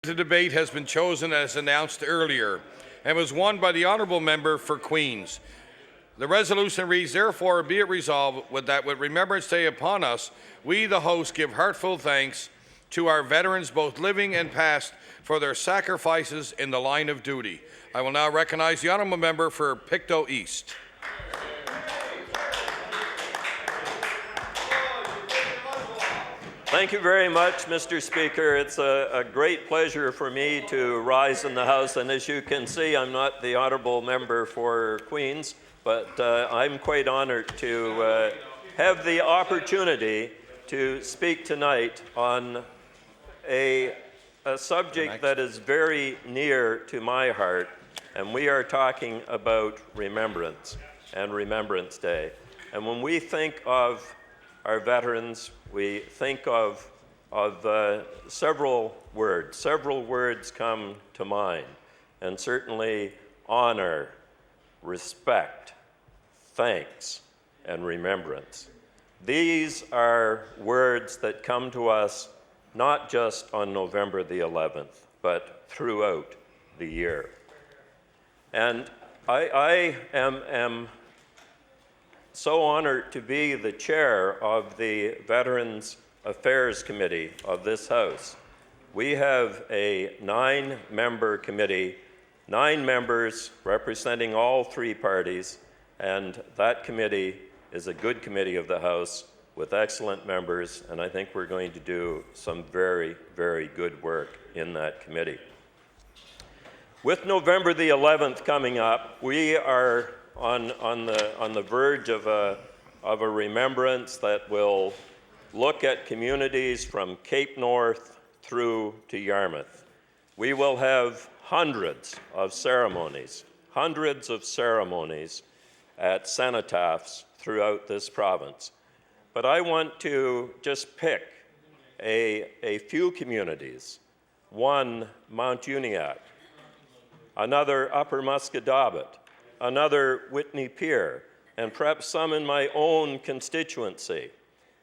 The debate has been chosen as announced earlier and was won by the Honourable Member for Queens. The resolution reads, therefore, be it resolved that with Remembrance Day upon us, we, the host, give heartfelt thanks to our veterans, both living and past, for their sacrifices in the line of duty. I will now recognize the Honourable Member for Pictou East. Thank you very much, Mr. Speaker. It's a great pleasure for me to rise in the House, and as you can see, I'm not the Honourable Member for Queens, but I'm quite honoured to have the opportunity to speak tonight on a subject that is very near to my heart, and we are talking about remembrance and Remembrance Day. And when we think of our veterans, we think of several words. Several words come to mind, and certainly honor, respect, thanks, and remembrance. These are words that come to us not just on November the 11th, but throughout the year. And I am so honored to be the chair of the Veterans Affairs Committee of this House. We have a 9-member committee, 9 members representing all 3 parties, and that committee is a good committee of the House with excellent members, and I think we're going to do some very, very good work in that committee. With November the 11th coming up, we are on the verge of a remembrance that will look at communities from Cape North through to Yarmouth. We will have hundreds of ceremonies at cenotaphs throughout this province. But I want to just pick a few communities. One, Mount Uniacke, another Upper Musquodoboit, another Whitney Pier, and perhaps some in my own constituency.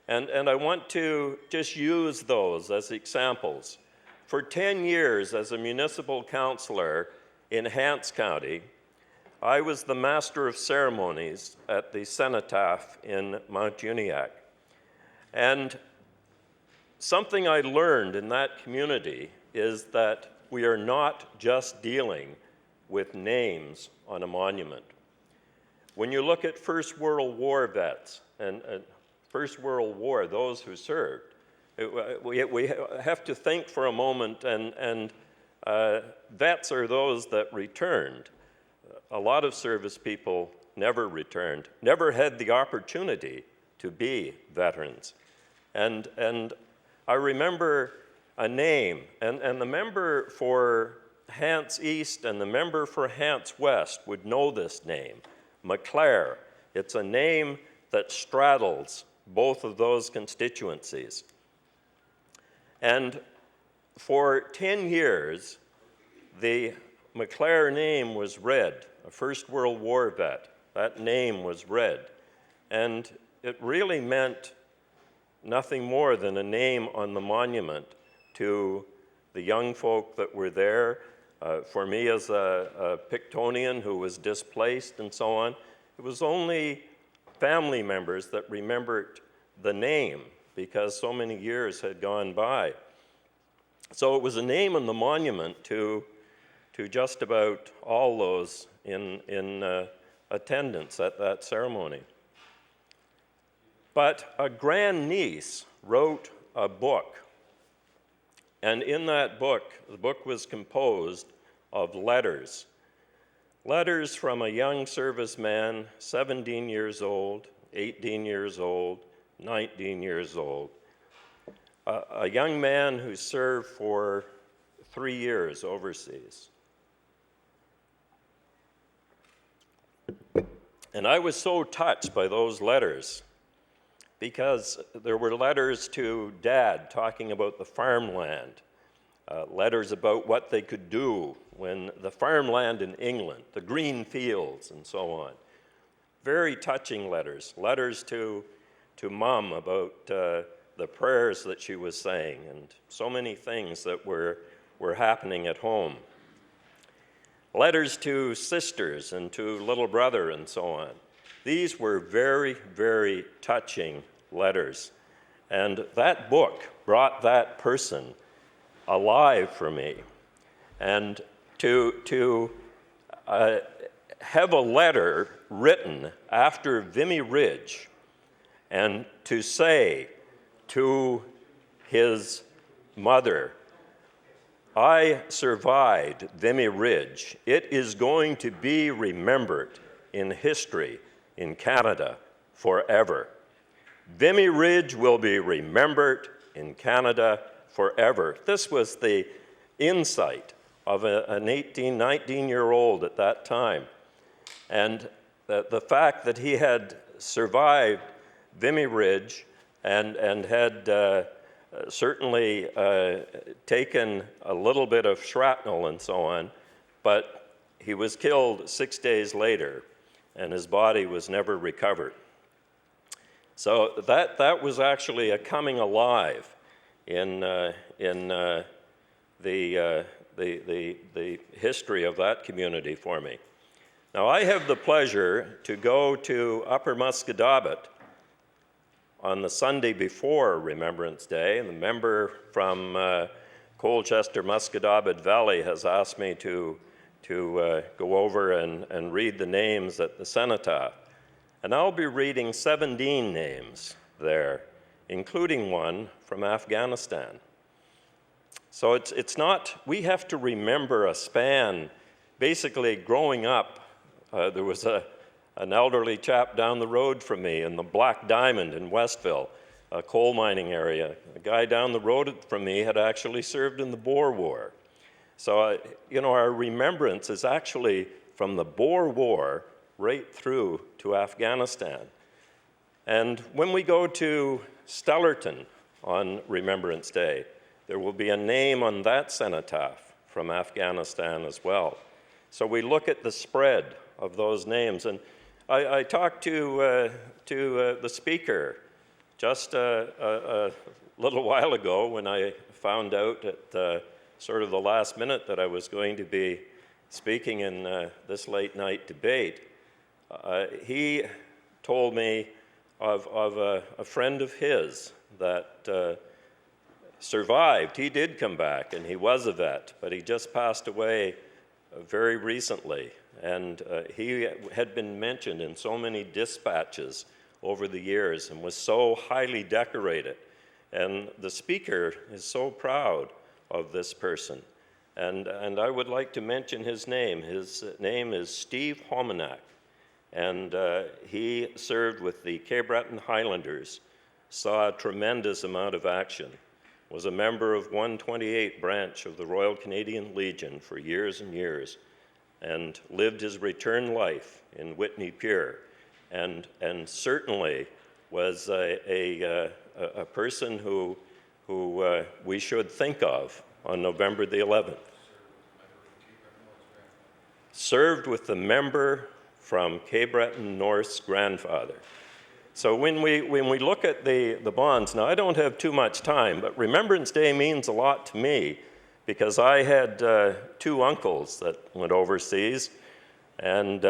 And I want to just use those as examples. For 10 years as a municipal councillor in Hants County, I was the master of ceremonies at the cenotaph in Mount Uniacke. And something I learned in that community is that we are not just dealing with names on a monument. When you look at First World War vets and First World War, those who served, we have to think for a moment, and vets are those that returned. A lot of service people never returned, never had the opportunity to be veterans. And I remember a name, and the member for Hants East and the member for Hants West would know this name, McClare. It's a name that straddles both of those constituencies. And for 10 years, the McClare name was read, a First World War vet. That name was read. And it really meant nothing more than a name on the monument to the young folk that were there. For me as a Pictonian who was displaced and so on, it was only family members that remembered the name because so many years had gone by. So it was a name on the monument to just about all those in attendance at that ceremony. But a grandniece wrote a book, and in that book, the book was composed of letters. Letters from a young serviceman, 17 years old, 18 years old, 19 years old. A young man who served for 3 years overseas. And I was so touched by those letters because there were letters to Dad talking about the farmland, letters about what they could do when the farmland in England, the green fields and so on. Very touching letters, letters to Mom about the prayers that she was saying and so many things that were were happening at home. Letters to sisters and to little brother and so on. These were very, very touching letters. And that book brought that person alive for me. And to have a letter written after Vimy Ridge and to say to his mother, I survived Vimy Ridge. It is going to be remembered in history in Canada forever. Vimy Ridge will be remembered in Canada forever. This was the insight of an 18, 19-year-old at that time. And the fact that he had survived Vimy Ridge and had certainly taken a little bit of shrapnel and so on, but he was killed 6 days later, and his body was never recovered. So that was actually a coming alive in the history of that community for me. Now, I have the pleasure to go to Upper Musquodoboit on the Sunday before Remembrance Day, and the member from Colchester Musquodoboit Valley has asked me to go over and read the names at the cenotaph. And I'll be reading 17 names there, including one from Afghanistan. So it's not, we have to remember a span. Basically, growing up, there was an elderly chap down the road from me in the Black Diamond in Westville, a coal mining area. The guy down the road from me had actually served in the Boer War. So, our remembrance is actually from the Boer War right through to Afghanistan. And when we go to Stellarton on Remembrance Day, there will be a name on that cenotaph from Afghanistan as well. So we look at the spread of those names. And I talked to the speaker just a little while ago when I found out at sort of the last minute that I was going to be speaking in this late night debate. He told me of a friend of his that survived. He did come back, and he was a vet, but he just passed away very recently. And he had been mentioned in so many dispatches over the years and was so highly decorated. And the speaker is so proud of this person. And I would like to mention his name. His name is Steve Homenack. And he served with the Cape Breton Highlanders, saw a tremendous amount of action, was a member of 128 branch of the Royal Canadian Legion for years and years, and lived his return life in Whitney Pier, and certainly was a person who we should think of on November the 11th. Served with the member from Cape Breton North's grandfather. So when we look at the bonds, now I don't have too much time, but Remembrance Day means a lot to me because I had two uncles that went overseas, and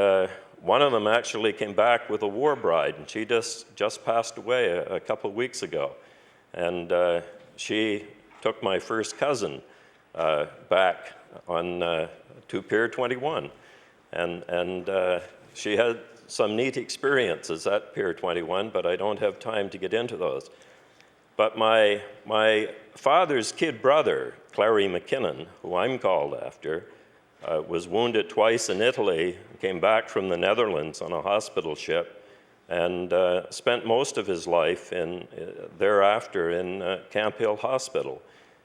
one of them actually came back with a war bride, and she just passed away a couple of weeks ago. And she took my first cousin back on to Pier 21, and she had some neat experiences at Pier 21, but I don't have time to get into those. But my father's kid brother, Clary McKinnon, who I'm called after, was wounded twice in Italy, came back from the Netherlands on a hospital ship, and spent most of his life thereafter in Camp Hill Hospital,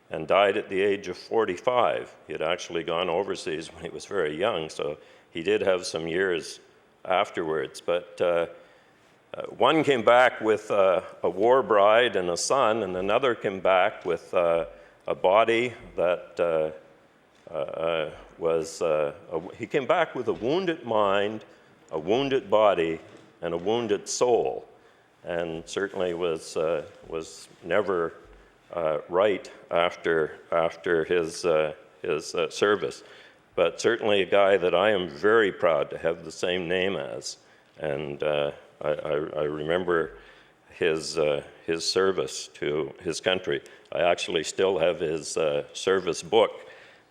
and died at the age of 45. He had actually gone overseas when he was very young, so he did have some years afterwards. But one came back with a war bride and a son, and another came back with a body that he came back with a wounded mind, a wounded body, and a wounded soul, and certainly was never right after his service. But certainly a guy that I am very proud to have the same name as. And I remember his service to his country. I actually still have his service book.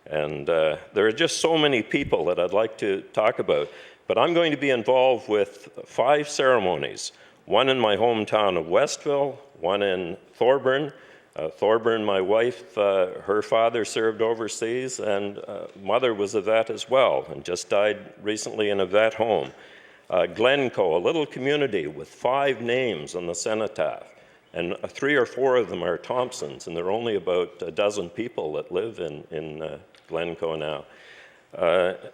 And there are just so many people that I'd like to talk about. But I'm going to be involved with 5 ceremonies, one in my hometown of Westville, one in Thorburn. Thorburn, my wife, her father served overseas, and mother was a vet as well, and just died recently in a vet home. Glencoe, a little community with 5 names on the cenotaph, and 3 or 4 of them are Thompsons, and there are only about a dozen people that live in Glencoe now.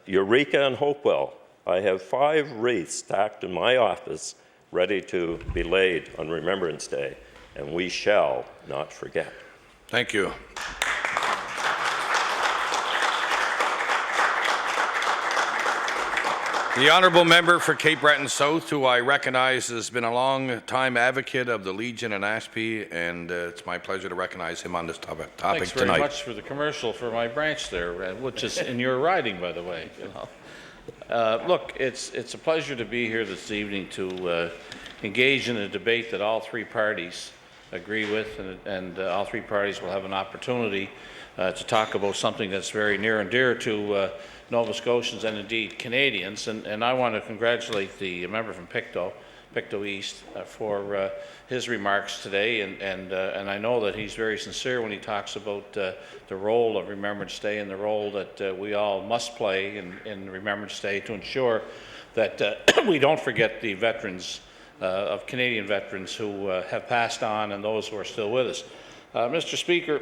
Eureka and Hopewell, I have 5 wreaths stacked in my office ready to be laid on Remembrance Day, and we shall not forget. Thank you. The honourable member for Cape Breton South, who I recognize has been a long-time advocate of the Legion in Ashby, and it's my pleasure to recognize him on this topic Thanks very tonight. much for the commercial for my branch there, which is in your riding, by the way. You know. Look, it's a pleasure to be here this evening to engage in a debate that all 3 parties agree with, and all 3 parties will have an opportunity to talk about something that's very near and dear to Nova Scotians and indeed Canadians. And I want to congratulate the member from Pictou East, for his remarks today. And I know that he's very sincere when he talks about the role of Remembrance Day and the role that we all must play in Remembrance Day to ensure that we don't forget the veterans of Canadian veterans who have passed on and those who are still with us. Mr. Speaker,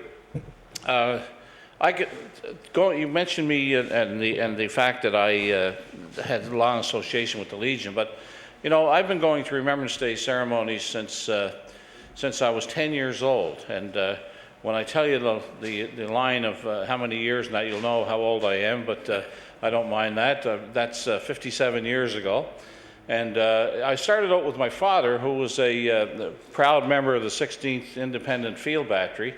you mentioned me and the fact that I had a long association with the Legion, but you know, I've been going to Remembrance Day ceremonies since I was 10 years old, and when I tell you the line of how many years now, you'll know how old I am, but I don't mind that. That's 57 years ago. And I started out with my father, who was a proud member of the 16th Independent Field Battery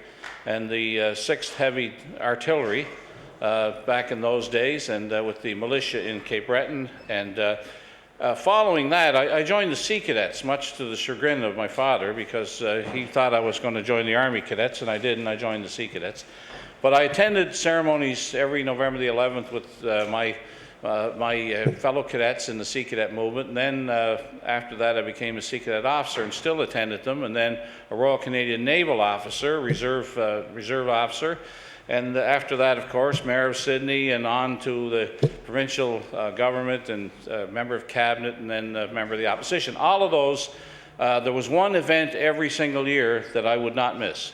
and the 6th Heavy Artillery back in those days, and with the militia in Cape Breton. And following that, I joined the Sea Cadets, much to the chagrin of my father, because he thought I was going to join the Army Cadets, and I didn't. I joined the Sea Cadets. But I attended ceremonies every November the 11th with my fellow cadets in the Sea Cadet movement, and then after that I became a Sea Cadet officer and still attended them, and then a Royal Canadian Naval officer, reserve officer, and after that, of course, Mayor of Sydney, and on to the provincial government, and member of cabinet, and then member of the opposition. All of those, there was one event every single year that I would not miss,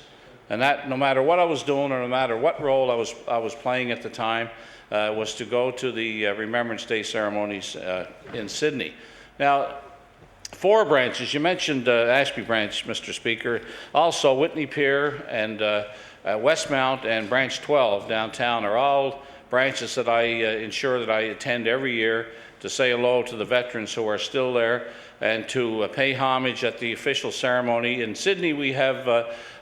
and that, no matter what I was doing or no matter what role I was playing at the time, was to go to the Remembrance Day ceremonies in Sydney. Now, 4 branches, you mentioned Ashby Branch, Mr. Speaker, also Whitney Pier and Westmount and Branch 12 downtown are all branches that I ensure that I attend every year to say hello to the veterans who are still there and to pay homage at the official ceremony. In Sydney, we have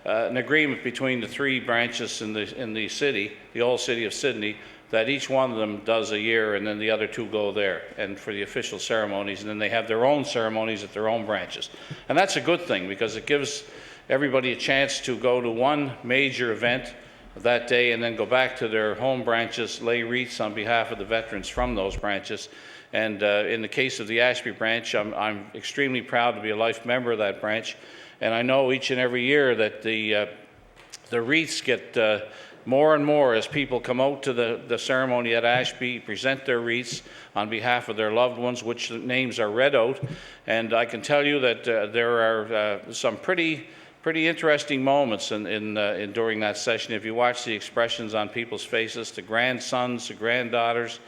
an agreement between the 3 branches in the city, the old city of Sydney, that each one of them does a year, and then the other 2 go there and for the official ceremonies, and then they have their own ceremonies at their own branches. And that's a good thing, because it gives everybody a chance to go to one major event that day and then go back to their home branches, lay wreaths on behalf of the veterans from those branches. And in the case of the Ashby branch, I'm extremely proud to be a life member of that branch, and I know each and every year that the wreaths get more and more as people come out to the ceremony at Ashby, present their wreaths on behalf of their loved ones, which names are read out. And I can tell you that there are some pretty interesting moments during that session. If you watch the expressions on people's faces, the grandsons, the granddaughters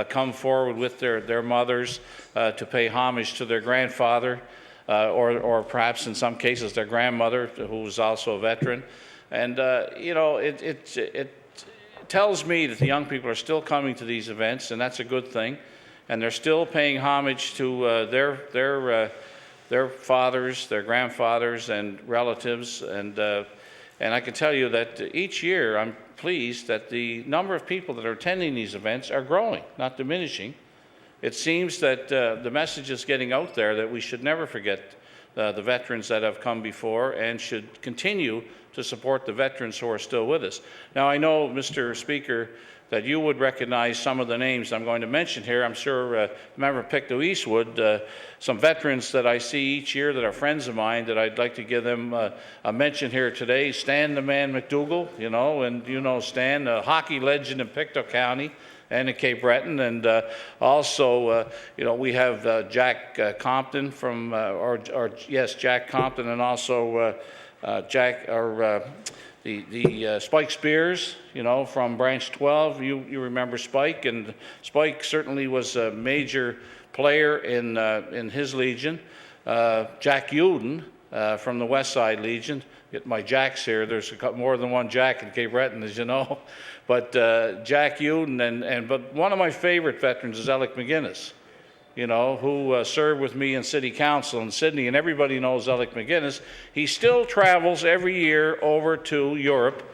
come forward with their mothers to pay homage to their grandfather, or perhaps in some cases their grandmother, who was also a veteran. And you know, it tells me that the young people are still coming to these events, and that's a good thing. And they're still paying homage to their fathers, their grandfathers, and relatives. And And I can tell you that each year I'm pleased that the number of people that are attending these events are growing, not diminishing. It seems that the message is getting out there that we should never forget the veterans that have come before and should continue to support the veterans who are still with us. Now, I know, Mr. Speaker, that you would recognize some of the names I'm going to mention here. I'm sure Member Pictou East would. Some veterans that I see each year that are friends of mine that I'd like to give them a mention here today. Stan the Man McDougall, and you know Stan, a hockey legend in Pictou County and in Cape Breton, and also, we have Jack Compton from, Jack Compton, and also the Spike Spears, from Branch 12. You remember Spike, and Spike certainly was a major player in his Legion. Jack Uden from the West Side Legion. Get my Jacks here. There's more than one Jack in Cape Breton, as you know. But Jack Uden, but one of my favorite veterans is Alec McGuinness, who served with me in City Council in Sydney, and everybody knows Alec McGuinness. He still travels every year over to Europe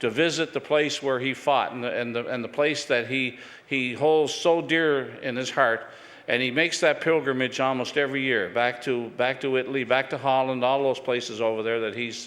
to visit the place where he fought and the place that he holds so dear in his heart. And he makes that pilgrimage almost every year back to Italy, back to Holland, all those places over there that he's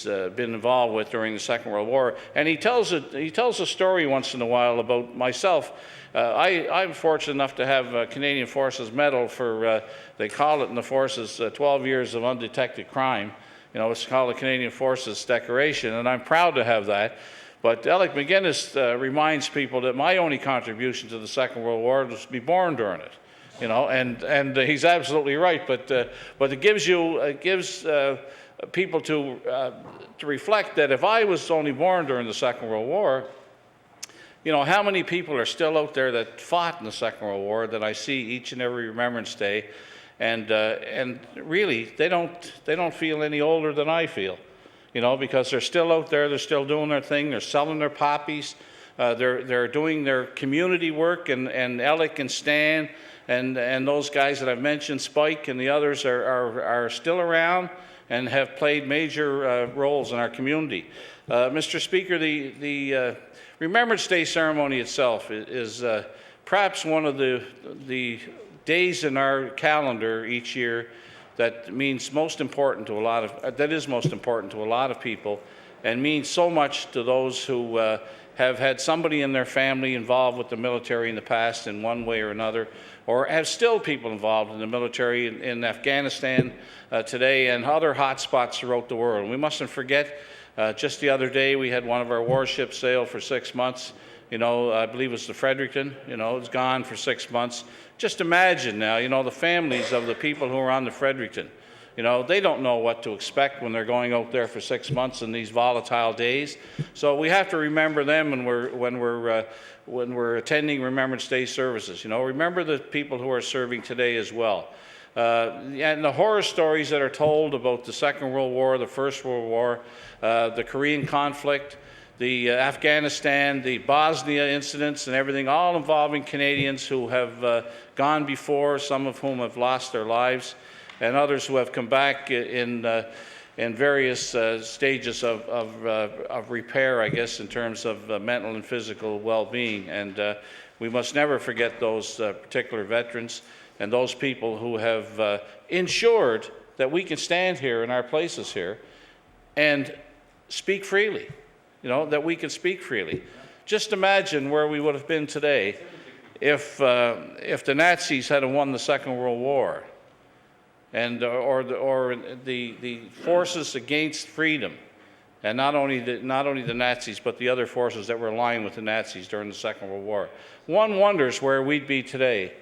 been involved with during the Second World War. And he tells a story once in a while about myself. I'm fortunate enough to have a Canadian Forces Medal for, they call it in the Forces, 12 years of undetected crime. It's called the Canadian Forces Decoration, and I'm proud to have that. But Alec McGuinness reminds people that my only contribution to the Second World War was to be born during it. And he's absolutely right. But it gives people to reflect that if I was only born during the Second World War, how many people are still out there that fought in the Second World War that I see each and every Remembrance Day, and really they don't feel any older than I feel, because they're still out there, they're still doing their thing, they're selling their poppies, they're doing their community work, and Alec and Stan and those guys that I've mentioned, Spike and the others are still around and have played major roles in our community. Mr. Speaker, the Remembrance Day ceremony itself is perhaps one of the days in our calendar each year that is most important to a lot of people, and means so much to those who have had somebody in their family involved with the military in the past in one way or another, or have still people involved in the military in Afghanistan today and other hot spots throughout the world. And we mustn't forget, just the other day we had one of our warships sail for 6 months. I believe it was the Fredericton, it's gone for 6 months. Just imagine now, the families of the people who are on the Fredericton. They don't know what to expect when they're going out there for 6 months in these volatile days. So we have to remember them when we're attending Remembrance Day services. Remember the people who are serving today as well. And the horror stories that are told about the Second World War, the First World War, the Korean conflict, the Afghanistan, the Bosnia incidents and everything, all involving Canadians who have gone before, some of whom have lost their lives, and others who have come back in various stages of repair, I guess, in terms of mental and physical well-being. And we must never forget those particular veterans and those people who have ensured that we can stand here in our places here and speak freely. That we can speak freely. Just imagine where we would have been today if the Nazis had won the Second World War, or the forces against freedom, and not only the Nazis but the other forces that were aligned with the Nazis during the Second World War. One wonders where we'd be today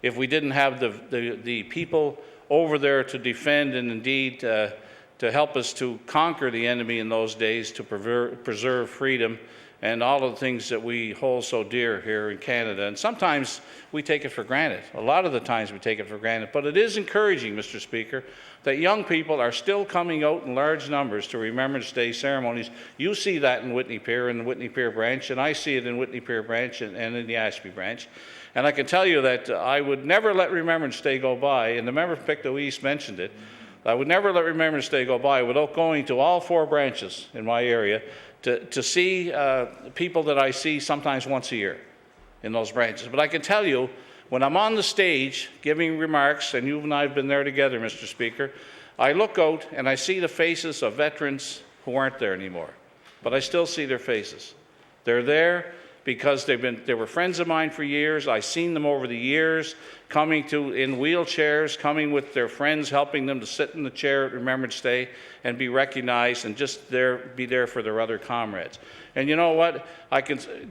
if we didn't have the people over there to defend and indeed to help us to conquer the enemy in those days, to preserve freedom and all of the things that we hold so dear here in Canada. And sometimes we take it for granted. A lot of the times we take it for granted. But it is encouraging, Mr. Speaker, that young people are still coming out in large numbers to Remembrance Day ceremonies. You see that in Whitney Pier, in the Whitney Pier branch, and I see it in Whitney Pier branch and in the Ashby branch. And I can tell you that I would never let Remembrance Day go by, and the member from Pictou East mentioned it, I would never let Remembrance Day go by without going to all 4 branches in my area to see people that I see sometimes once a year in those branches. But I can tell you, when I'm on the stage giving remarks, and you and I have been there together, Mr. Speaker, I look out and I see the faces of veterans who aren't there anymore. But I still see their faces. They're there because they were friends of mine for years. I've seen them over the years, coming in wheelchairs, coming with their friends, helping them to sit in the chair at Remembrance Day and be recognized and just be there for their other comrades. And you know what?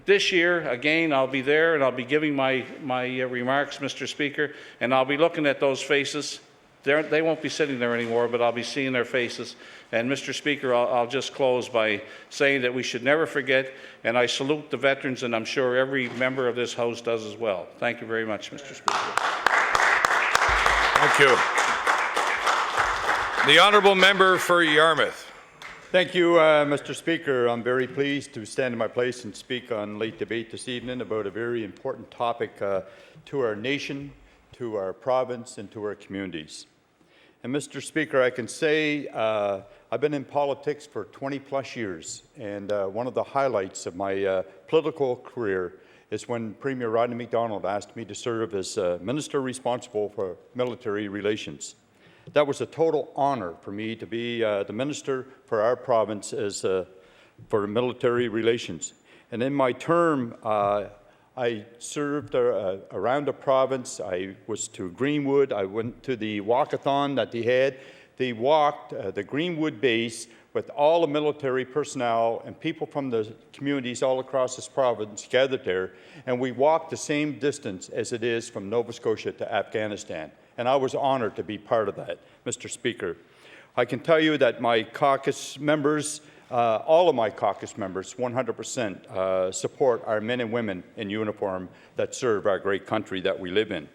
This year, again, I'll be there and I'll be giving my remarks, Mr. Speaker, and I'll be looking at those faces. They won't be sitting there anymore, but I'll be seeing their faces. And Mr. Speaker, I'll just close by saying that we should never forget, and I salute the veterans, and I'm sure every member of this House does as well. Thank you very much, Mr. Speaker. Thank you. The honourable member for Yarmouth. Thank you, Mr. Speaker. I'm very pleased to stand in my place and speak on late debate this evening about a very important topic to our nation, to our province, and to our communities. And Mr. Speaker, I can say I've been in politics for 20 plus years, and one of the highlights of my political career is when Premier Rodney MacDonald asked me to serve as Minister responsible for military relations. That was a total honor for me to be the Minister for our province for military relations. And in my term, I served around the province. I was to Greenwood. I went to the walkathon that they had. They walked the Greenwood base with all the military personnel and people from the communities all across this province gathered there, and we walked the same distance as it is from Nova Scotia to Afghanistan. And I was honored to be part of that, Mr. Speaker. I can tell you that my caucus members, all of my caucus members, 100% support our men and women in uniform that serve our great country that we live in.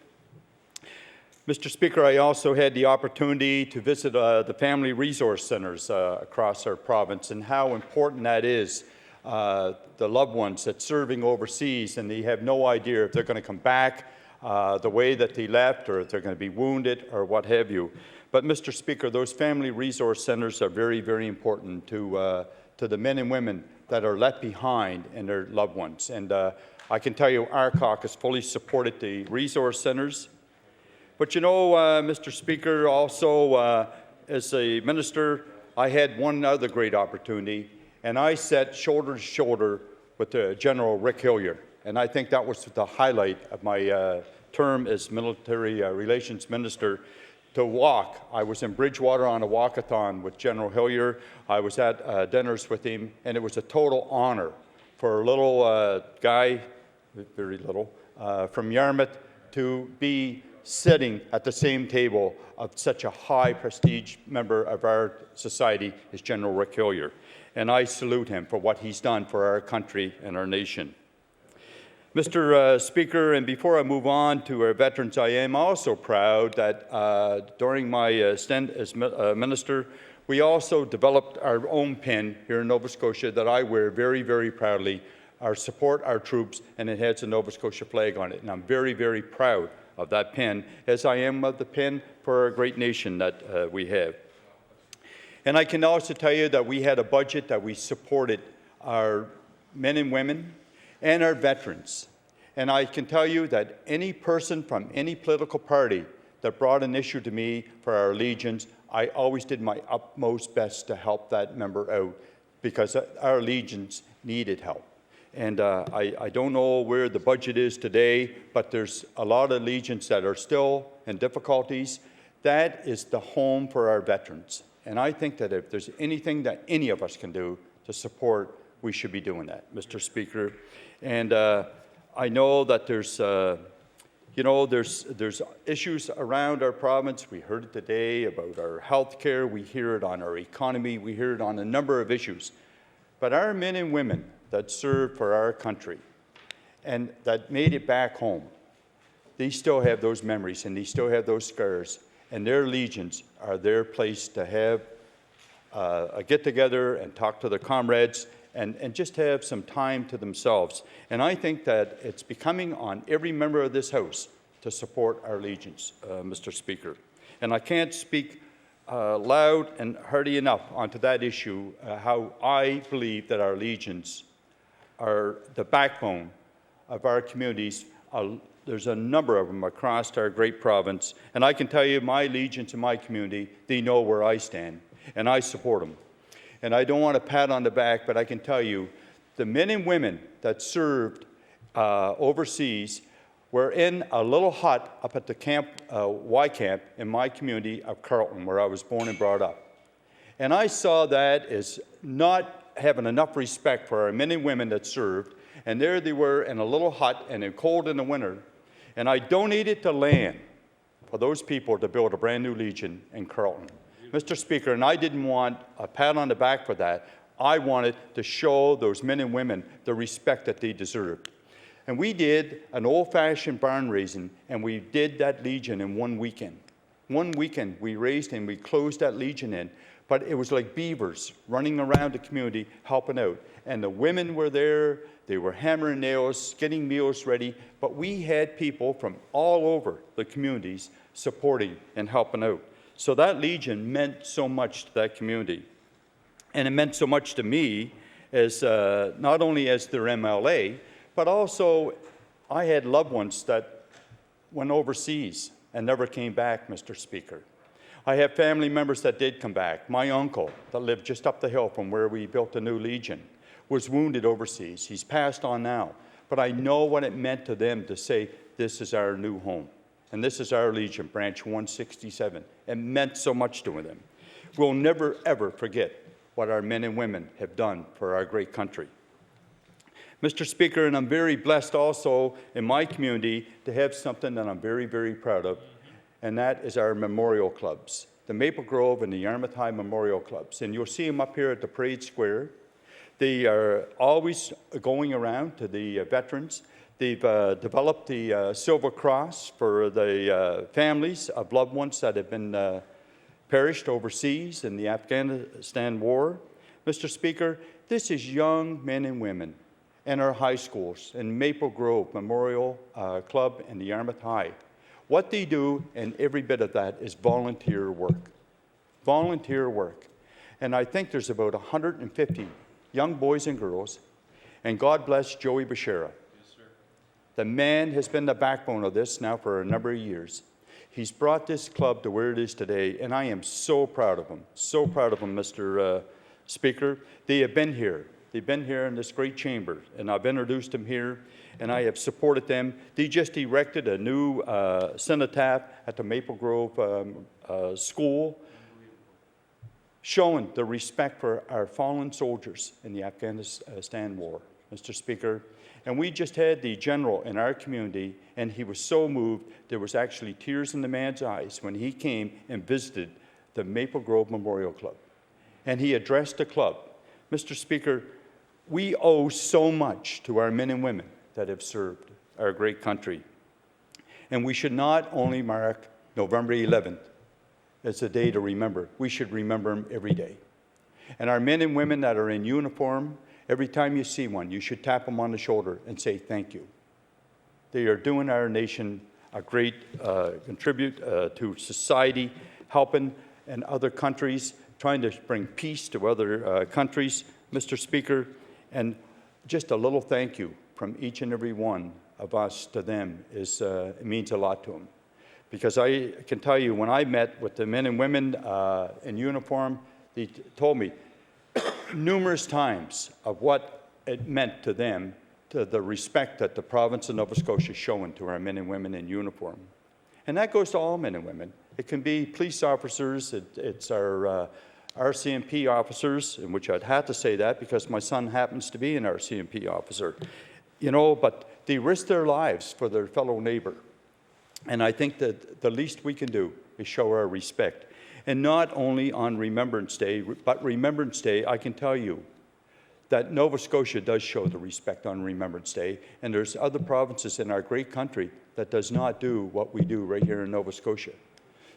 Mr. Speaker, I also had the opportunity to visit the family resource centers across our province and how important that is. The loved ones that's serving overseas and they have no idea if they're going to come back the way that they left or if they're going to be wounded or what have you. But Mr. Speaker, those family resource centers are very, very important to the men and women that are left behind and their loved ones. And I can tell you our caucus fully supported the resource centers. But you know, Mr. Speaker, also as a minister, I had one other great opportunity, and I sat shoulder to shoulder with General Rick Hillier. And I think that was the highlight of my term as military relations minister, to walk. I was in Bridgewater on a walkathon with General Hillier. I was at dinners with him, and it was a total honor for a little guy, very little, from Yarmouth to be sitting at the same table of such a high prestige member of our society as General Rick Hillier. And I salute him for what he's done for our country and our nation. Mr. Speaker, and before I move on to our veterans, I am also proud that during my stint as minister, we also developed our own pin here in Nova Scotia that I wear very, very proudly, our Support Our Troops, and it has a Nova Scotia flag on it. And I'm very, very proud of that pin, as I am of the pin for our great nation that we have. And I can also tell you that we had a budget that we supported our men and women and our veterans. And I can tell you that any person from any political party that brought an issue to me for our legions, I always did my utmost best to help that member out because our legions needed help. And I don't know where the budget is today, but there's a lot of legions that are still in difficulties. That is the home for our veterans. And I think that if there's anything that any of us can do to support, we should be doing that, Mr. Speaker. And I know that there's issues around our province. We heard it today about our health care. We hear it on our economy. We hear it on a number of issues. But our men and women that served for our country and that made it back home, they still have those memories and they still have those scars. And their legions are their place to have a get-together and talk to their comrades and just have some time to themselves. And I think that it's becoming on every member of this House to support our legions, Mr. Speaker. And I can't speak loud and hearty enough onto that issue, how I believe that our legions are the backbone of our communities. There's a number of them across our great province, and I can tell you my legions in my community, they know where I stand, and I support them. And I don't want to pat on the back, but I can tell you the men and women that served overseas were in a little hut up at the camp, Y Camp, in my community of Carleton, where I was born and brought up. And I saw that as not having enough respect for our men and women that served, and there they were in a little hut, and it's cold in the winter, and I donated the land for those people to build a brand new Legion in Carleton. Mr. Speaker, and I didn't want a pat on the back for that. I wanted to show those men and women the respect that they deserved. And we did an old-fashioned barn raising, and we did that Legion in one weekend. One weekend we raised and we closed that Legion in, but it was like beavers running around the community helping out. And the women were there, they were hammering nails, getting meals ready, but we had people from all over the communities supporting and helping out. So that Legion meant so much to that community. And it meant so much to me as not only as their MLA, but also I had loved ones that went overseas and never came back, Mr. Speaker. I have family members that did come back. My uncle, that lived just up the hill from where we built the new Legion, was wounded overseas. He's passed on now. But I know what it meant to them to say, this is our new home. And this is our Legion, Branch 167. It meant so much to them. We'll never, ever forget what our men and women have done for our great country. Mr. Speaker, and I'm very blessed also in my community to have something that I'm very, very proud of, and that is our memorial clubs, the Maple Grove and the Yarmouth High Memorial Clubs. And you'll see them up here at the Parade Square. They are always going around to the veterans. They've developed the Silver Cross for the families of loved ones that have been perished overseas in the Afghanistan war. Mr. Speaker, this is young men and women in our high schools, in Maple Grove Memorial Club and the Yarmouth High. What they do, and every bit of that, is volunteer work. Volunteer work. And I think there's about 150 young boys and girls, and God bless Joey Bashara. Yes, sir. The man has been the backbone of this now for a number of years. He's brought this club to where it is today, and I am so proud of him. So proud of him, Mr. Speaker. They have been here. They've been here in this great chamber, and I've introduced them here, and I have supported them. They just erected a new cenotaph at the Maple Grove School, showing the respect for our fallen soldiers in the Afghanistan war, Mr. Speaker. And we just had the general in our community, and he was so moved, there was actually tears in the man's eyes when he came and visited the Maple Grove Memorial Club. And he addressed the club. Mr. Speaker, we owe so much to our men and women that have served our great country. And we should not only mark November 11th as a day to remember, we should remember them every day. And our men and women that are in uniform, every time you see one, you should tap them on the shoulder and say thank you. They are doing our nation a great contribute to society, helping in other countries, trying to bring peace to other countries, Mr. Speaker. And just a little thank you from each and every one of us to them it means a lot to them. Because I can tell you, when I met with the men and women in uniform, they told me numerous times of what it meant to them, to the respect that the province of Nova Scotia is showing to our men and women in uniform. And that goes to all men and women. It can be police officers, it's our RCMP officers, in which I'd have to say that because my son happens to be an RCMP officer, you know, but they risk their lives for their fellow neighbor. And I think that the least we can do is show our respect. And not only on Remembrance Day, but Remembrance Day, I can tell you that Nova Scotia does show the respect on Remembrance Day, and there's other provinces in our great country that does not do what we do right here in Nova Scotia.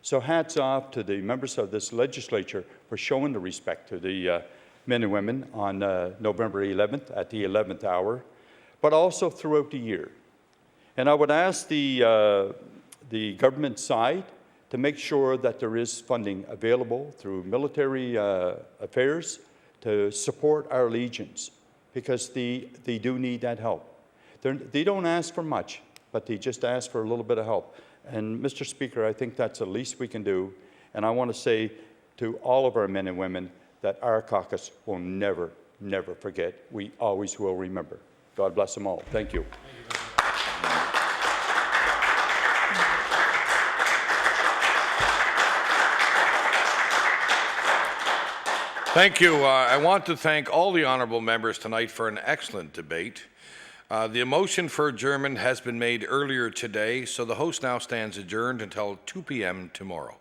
So hats off to the members of this legislature for showing the respect to the men and women on November 11th at the 11th hour, but also throughout the year. And I would ask the government side to make sure that there is funding available through military affairs to support our legions, because they do need that help. They don't ask for much, but they just ask for a little bit of help. And Mr. Speaker, I think that's the least we can do. And I want to say to all of our men and women that our caucus will never, never forget. We always will remember. God bless them all. Thank you. Thank you. I want to thank all the honourable members tonight for an excellent debate. The motion for adjournment has been made earlier today, so the host now stands adjourned until 2 p.m. tomorrow.